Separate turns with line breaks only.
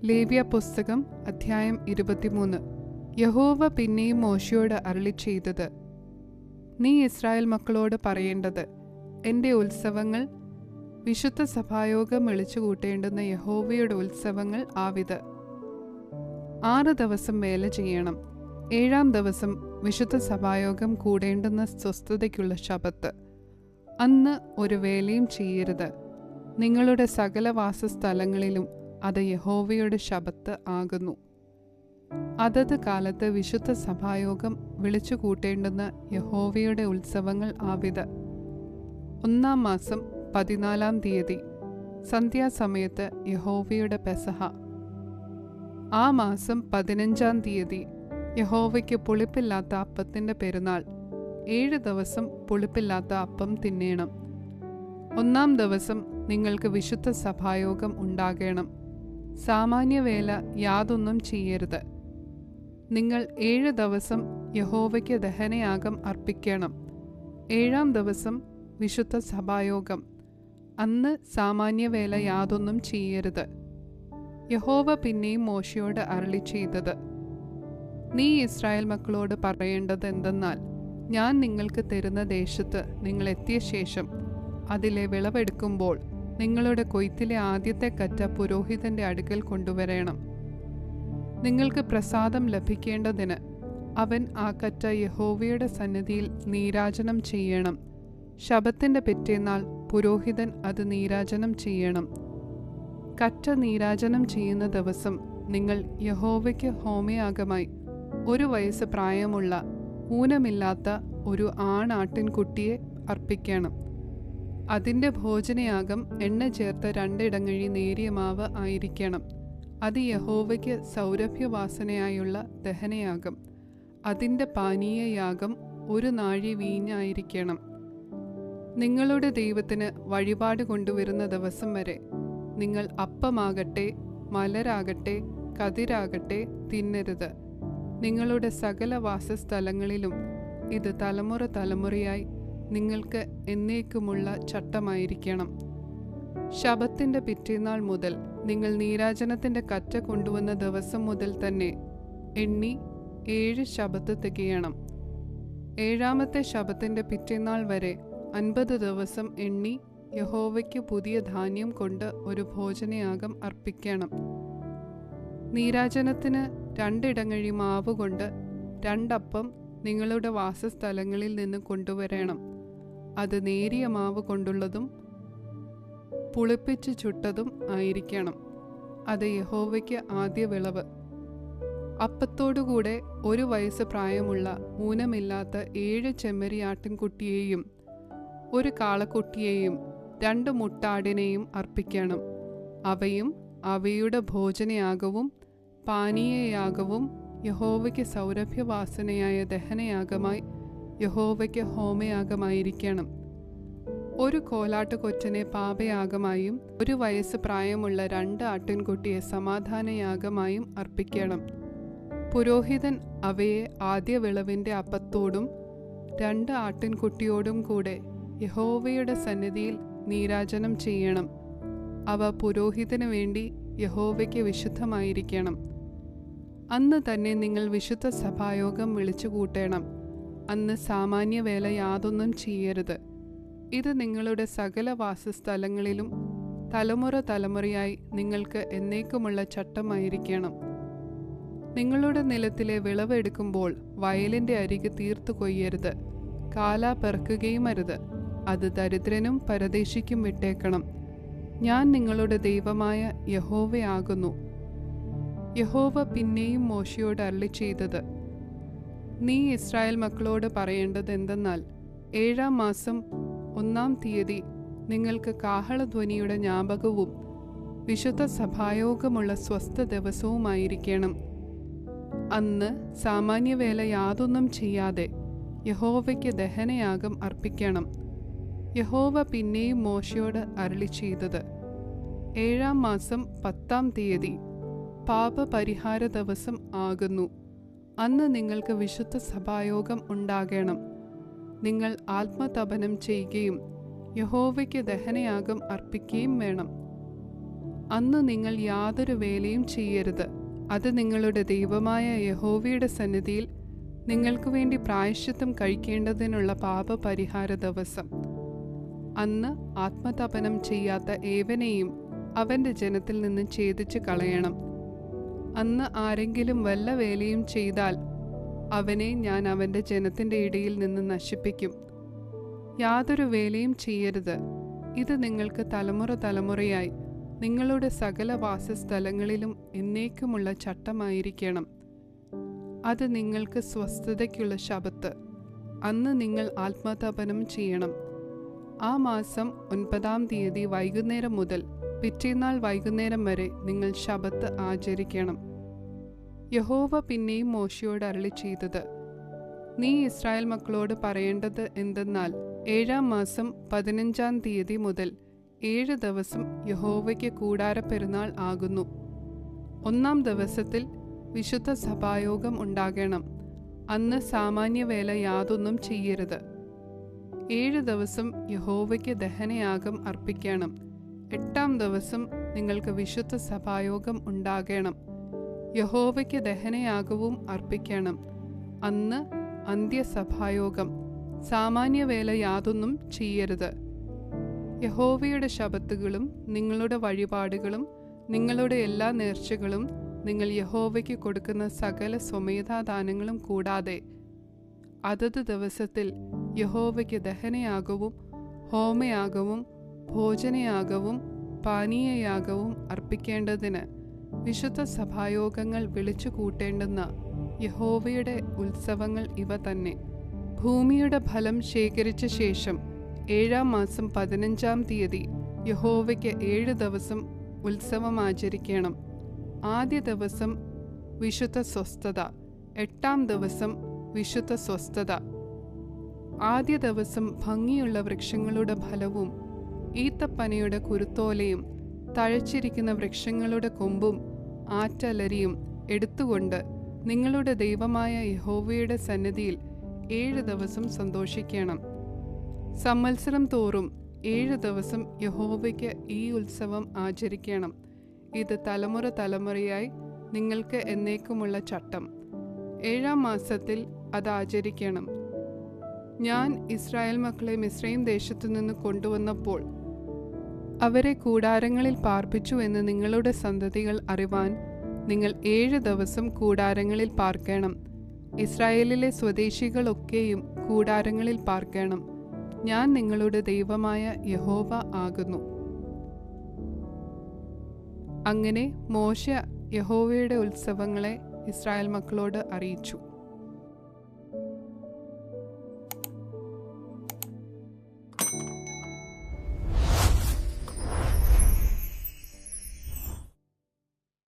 ലേവ്യ പുസ്തകം അധ്യായം 23. യഹോവ പിന്നെയും മോശെയോട് അരുളിച്ചെയ്തത്, നീ ഇസ്രായേൽ മക്കളോട് പറയേണ്ടത്, എൻ്റെ ഉത്സവങ്ങൾ വിശുദ്ധ സഭായോഗം വിളിച്ചുകൂട്ടേണ്ടുന്ന യഹോവയുടെ ഉത്സവങ്ങൾ ആവിത്. 6 ദിവസം വേല ചെയ്യണം. 7-ാം ദിവസം വിശുദ്ധ സഭായോഗം കൂടേണ്ടുന്ന സ്വസ്ഥതയ്ക്കുള്ള ശബ്ബത്ത്. അന്ന് ഒരു വേലയും ചെയ്യരുത്. നിങ്ങളുടെ സകല വാസസ്ഥലങ്ങളിലും അത് യഹോവയുടെ ശബ്ബത്ത് ആകുന്നു. അതത് കാലത്ത് വിശുദ്ധ സഭായോഗം വിളിച്ചു കൂട്ടേണ്ടുന്ന യഹോവയുടെ ഉത്സവങ്ങൾ ആവിത്. 1-ാം മാസം 14-ാം തീയതി സന്ധ്യാസമയത്ത് യഹോവയുടെ പെസഹ. ആ മാസം 15-ാം തീയതി യഹോവയ്ക്ക് പുളിപ്പില്ലാത്ത അപ്പത്തിൻ്റെ പെരുന്നാൾ. 7 ദിവസം പുളിപ്പില്ലാത്ത അപ്പം തിന്നേണം. 1-ാം ദിവസം നിങ്ങൾക്ക് വിശുദ്ധ സഭായോഗം ഉണ്ടാകേണം. സാമാന്യവേല യാതൊന്നും ചെയ്യരുത്. നിങ്ങൾ 7 ദിവസം യഹോവയ്ക്ക് ദഹനയാഗം അർപ്പിക്കണം. 7-ാം ദിവസം വിശുദ്ധ സഭായോഗം. അന്ന് സാമാന്യവേല യാതൊന്നും ചെയ്യരുത്. യഹോവ പിന്നെയും മോശെയോട് അരുളിച്ചെയ്തത്, നീ ഇസ്രായേൽ മക്കളോട് പറയേണ്ടത് എന്തെന്നാൽ, ഞാൻ നിങ്ങൾക്ക് തരുന്ന ദേശത്ത് നിങ്ങൾ എത്തിയ ശേഷം അതിലെ വിളവെടുക്കുമ്പോൾ നിങ്ങളുടെ കൊയ്ത്തിലെ ആദ്യത്തെ കറ്റ പുരോഹിതന്റെ അടുക്കൽ കൊണ്ടുവരേണം. നിങ്ങൾക്ക് പ്രസാദം ലഭിക്കേണ്ടതിന് അവൻ ആ കറ്റ യഹോവയുടെ സന്നിധിയിൽ നീരാജനം ചെയ്യണം. ശബ്ബത്തിന്റെ പിറ്റേന്നാൾ പുരോഹിതൻ അത് നീരാജനം ചെയ്യണം. കറ്റ നീരാജനം ചെയ്യുന്ന ദിവസം നിങ്ങൾ യഹോവയ്ക്ക് ഹോമയാഗമായി 1 വയസ്സ് പ്രായമുള്ള ഊനമില്ലാത്ത ഒരു ആണാട്ടിൻകുട്ടിയെ അർപ്പിക്കണം. അതിൻ്റെ ഭോജനയാഗം എണ്ണ ചേർത്ത 2 ഇടങ്ങഴി നേരിയ മാവ് ആയിരിക്കണം. അത് യഹോവയ്ക്ക് സൗരഭ്യവാസനയായുള്ള ദഹനയാഗം. അതിൻ്റെ പാനീയയാഗം 1 നാഴി വീഞ്ഞായിരിക്കണം. നിങ്ങളുടെ ദൈവത്തിന് വഴിപാട് കൊണ്ടുവരുന്ന ദിവസം വരെ നിങ്ങൾ അപ്പമാകട്ടെ മലരാകട്ടെ കതിരാകട്ടെ തിന്നരുത്. നിങ്ങളുടെ സകല വാസസ്ഥലങ്ങളിലും ഇത് തലമുറ തലമുറയായി നിങ്ങൾക്ക് എന്നേക്കുമുള്ള ചട്ടമായിരിക്കണം. ശബ്ബത്തിന്റെ പിറ്റേന്നാൾ മുതൽ നിങ്ങൾ നീരാജനത്തിന്റെ കറ്റ കൊണ്ടുവന്ന ദിവസം മുതൽ തന്നെ എണ്ണി 7 ശബ്ബത്ത് തികയണം. 7-ാമത്തെ ശബ്ബത്തിന്റെ പിറ്റേന്നാൾ വരെ 50 ദിവസം എണ്ണി യഹോവയ്ക്ക് പുതിയ ധാന്യം കൊണ്ട് ഒരു ഭോജനയാഗം അർപ്പിക്കണം. നീരാജനത്തിന് 2 ഇടങ്ങഴി മാവ് കൊണ്ട് 2 അപ്പം നിങ്ങളുടെ വാസസ്ഥലങ്ങളിൽ നിന്ന് കൊണ്ടുവരണം. അത് നേരിയ മാവ് കൊണ്ടുള്ളതും പുളിപ്പിച്ച് ചുട്ടതും ആയിരിക്കണം. അത് യഹോവയ്ക്ക് ആദ്യ വിളവ്. അപ്പത്തോടുകൂടെ 1 വയസ്സ് പ്രായമുള്ള ഊനമില്ലാത്ത 7 ചെമ്മരി ആട്ടിൻകുട്ടിയെയും 1 കാളക്കുട്ടിയെയും 2 മുട്ടാടിനെയും അർപ്പിക്കണം. അവയും അവയുടെ ഭോജനയാഗവും പാനീയയാഗവും യഹോവയ്ക്ക് സൗരഭ്യവാസനയായ ദഹനയാഗമായി യഹോവയ്ക്ക് ഹോമയാഗമായിരിക്കണം. 1 കോലാട്ടുകൊറ്റനെ പാപയാഗമായും 1 വയസ്സ് പ്രായമുള്ള 2 ആട്ടിൻകുട്ടിയെ സമാധാനയാഗമായും അർപ്പിക്കണം. പുരോഹിതൻ അവയെ ആദ്യ വിളവിൻ്റെ അപ്പത്തോടും 2 ആട്ടിൻകുട്ടിയോടും കൂടെ യഹോവയുടെ സന്നിധിയിൽ നീരാജനം ചെയ്യണം. അവ പുരോഹിതന് വേണ്ടി യഹോവയ്ക്ക് വിശുദ്ധമായിരിക്കണം. അന്ന് തന്നെ നിങ്ങൾ വിശുദ്ധ സഭായോഗം വിളിച്ചു കൂട്ടേണം. അന്ന് സാമാന്യവേല യാതൊന്നും ചെയ്യരുത്. ഇത് നിങ്ങളുടെ സകല വാസസ്ഥലങ്ങളിലും തലമുറ തലമുറയായി നിങ്ങൾക്ക് എന്നേക്കുമുള്ള ചട്ടമായിരിക്കണം. നിങ്ങളുടെ നിലത്തിലെ വിളവെടുക്കുമ്പോൾ വയലിൻ്റെ അരികെ തീർത്തു കൊയ്യരുത്. കാലാ പെറുക്കുകയും അരുത്. അത് ദരിദ്രനും പരദേശിക്കും വിട്ടേക്കണം. ഞാൻ നിങ്ങളുടെ ദൈവമായ യഹോവയാകുന്നു. യഹോവ പിന്നെയും മോശെയോട് അരുളിച്ചെയ്തത്, നീ ഇസ്രായേൽ മക്കളോട് പറയേണ്ടത് എന്തെന്നാൽ, 7-ാം മാസം 1-ാം തീയതി നിങ്ങൾക്ക് കാഹളധ്വനിയുടെ ജ്ഞാപകവും വിശുദ്ധ സഭായോഗമുള്ള സ്വസ്ഥ ദിവസവുമായിരിക്കണം. അന്ന് സാമാന്യവേല യാതൊന്നും ചെയ്യാതെ യഹോവയ്ക്ക് ദഹനയാഗം അർപ്പിക്കണം. യഹോവ പിന്നെയും മോശെയോട് അരുളിച്ചെയ്തത്, 7-ാം മാസം 10-ാം തീയതി പാപപരിഹാര ദിവസം ആകുന്നു. അന്ന് നിങ്ങൾക്ക് വിശുദ്ധ സഭായോഗം ഉണ്ടാകണം. നിങ്ങൾ ആത്മതപനം ചെയ്യുകയും യഹോവയ്ക്ക് ദഹനയാഗം അർപ്പിക്കുകയും വേണം. അന്ന് നിങ്ങൾ യാതൊരു വേലയും ചെയ്യരുത്. അത് നിങ്ങളുടെ ദൈവമായ യഹോവയുടെ സന്നിധിയിൽ നിങ്ങൾക്ക് വേണ്ടി പ്രായശ്ചിത്തം കഴിക്കേണ്ടതിനുള്ള പാപപരിഹാര ദിവസം. അന്ന് ആത്മതപനം ചെയ്യാത്ത ഏവനെയും അവന്റെ ജനത്തിൽ നിന്ന് ഛേദിച്ച് കളയണം. അന്ന് ആരെങ്കിലും വല്ല വേലയും ചെയ്താൽ അവനെ ഞാൻ അവന്റെ ജനത്തിന്റെ ഇടയിൽ നിന്ന് നശിപ്പിക്കും. യാതൊരു വേലയും ചെയ്യരുത്. ഇത് നിങ്ങൾക്ക് തലമുറ തലമുറയായി നിങ്ങളുടെ സകല വാസസ്ഥലങ്ങളിലും എന്നേക്കുമുള്ള ചട്ടമായിരിക്കണം. അത് നിങ്ങൾക്ക് സ്വസ്ഥതയ്ക്കുള്ള ശബത്ത്. അന്ന് നിങ്ങൾ ആത്മതപനം ചെയ്യണം. ആ മാസം 9-ാം തീയതി വൈകുന്നേരം മുതൽ പിറ്റേന്നാൾ വൈകുന്നേരം വരെ നിങ്ങൾ ശബത്ത് ആചരിക്കണം. യഹോവ പിന്നെയും മോശയോട് അരുളി ചെയ്തത്: നീ ഇസ്രായേൽ മക്കളോട് പറയേണ്ടത് എന്തെന്നാൽ, 7-ാം മാസം 15-ാം തീയതി മുതൽ 7 ദിവസം യഹോവയ്ക്ക് കൂടാര പെരുന്നാൾ ആകുന്നു. 1-ാം ദിവസത്തിൽ വിശുദ്ധ സഭായോഗം ഉണ്ടാകണം. അന്ന് സാമാന്യവേല യാതൊന്നും ചെയ്യരുത്. 7 ദിവസം യഹോവയ്ക്ക് ദഹനയാഗം അർപ്പിക്കണം. 8-ാം ദിവസം നിങ്ങൾക്ക് വിശുദ്ധ സഭായോഗം ഉണ്ടാകണം. യഹോവയ്ക്ക് ദഹനയാഗവും അർപ്പിക്കണം. അന്ന് അന്ത്യസഭായോഗം. സാമാന്യവേല യാതൊന്നും ചെയ്യരുത്. യഹോവയുടെ ശബത്തുകളും നിങ്ങളുടെ വഴിപാടുകളും നിങ്ങളുടെ എല്ലാ നേർച്ചകളും നിങ്ങൾ യഹോവയ്ക്ക് കൊടുക്കുന്ന സകല സ്വമേധാദാനങ്ങളും കൂടാതെ അതത് ദിവസത്തിൽ യഹോവയ്ക്ക് ദഹനയാഗവും ഹോമയാഗവും ഭോജനയാഗവും പാനീയയാഗവും അർപ്പിക്കേണ്ടതിന് വിശുദ്ധ സഭായോഗങ്ങൾ വിളിച്ചു കൂട്ടേണ്ടുന്ന യഹോവയുടെ ഉത്സവങ്ങൾ ഇവ തന്നെ. ഭൂമിയുടെ ഫലം ശേഖരിച്ച ശേഷം 7-ാം മാസം 15-ാം തീയതി യഹോവയ്ക്ക് 7 ദിവസം ഉത്സവം ആചരിക്കണം. ആദ്യ ദിവസം വിശുദ്ധ സ്വസ്ഥത, 8-ാം ദിവസം വിശുദ്ധ സ്വസ്ഥത. ആദ്യ ദിവസം ഭംഗിയുള്ള വൃക്ഷങ്ങളുടെ ഫലവും ഈത്തപ്പനയുടെ കുരുത്തോലയും തഴച്ചിരിക്കുന്ന വൃക്ഷങ്ങളുടെ കൊമ്പും ആറ്റലരിയും എടുത്തുകൊണ്ട് നിങ്ങളുടെ ദൈവമായ യഹോവയുടെ സന്നിധിയിൽ 7 ദിവസം സന്തോഷിക്കണം. സംവത്സരം തോറും 7 ദിവസം യഹോവയ്ക്ക് ഈ ഉത്സവം ആചരിക്കണം. ഇത് തലമുറ തലമുറയായി നിങ്ങൾക്ക് എന്നേക്കുമുള്ള ചട്ടം. 7-ാം മാസത്തിൽ അത് ആചരിക്കണം. ഞാൻ ഇസ്രായേൽ മക്കളെ മിസ്രയീം ദേശത്തു നിന്ന് കൊണ്ടുവന്നപ്പോൾ അവരെ കൂടാരങ്ങളിൽ പാർപ്പിച്ചു എന്ന് നിങ്ങളുടെ സന്തതികൾ അറിവാൻ നിങ്ങൾ 7 ദിവസം കൂടാരങ്ങളിൽ പാർക്കണം. ഇസ്രായേലിലെ സ്വദേശികളൊക്കെയും കൂടാരങ്ങളിൽ പാർക്കണം. ഞാൻ നിങ്ങളുടെ ദൈവമായ യഹോവ ആകുന്നു. അങ്ങനെ മോശെ യഹോവയുടെ ഉത്സവങ്ങളെ ഇസ്രായേൽ മക്കളോട് അറിയിച്ചു.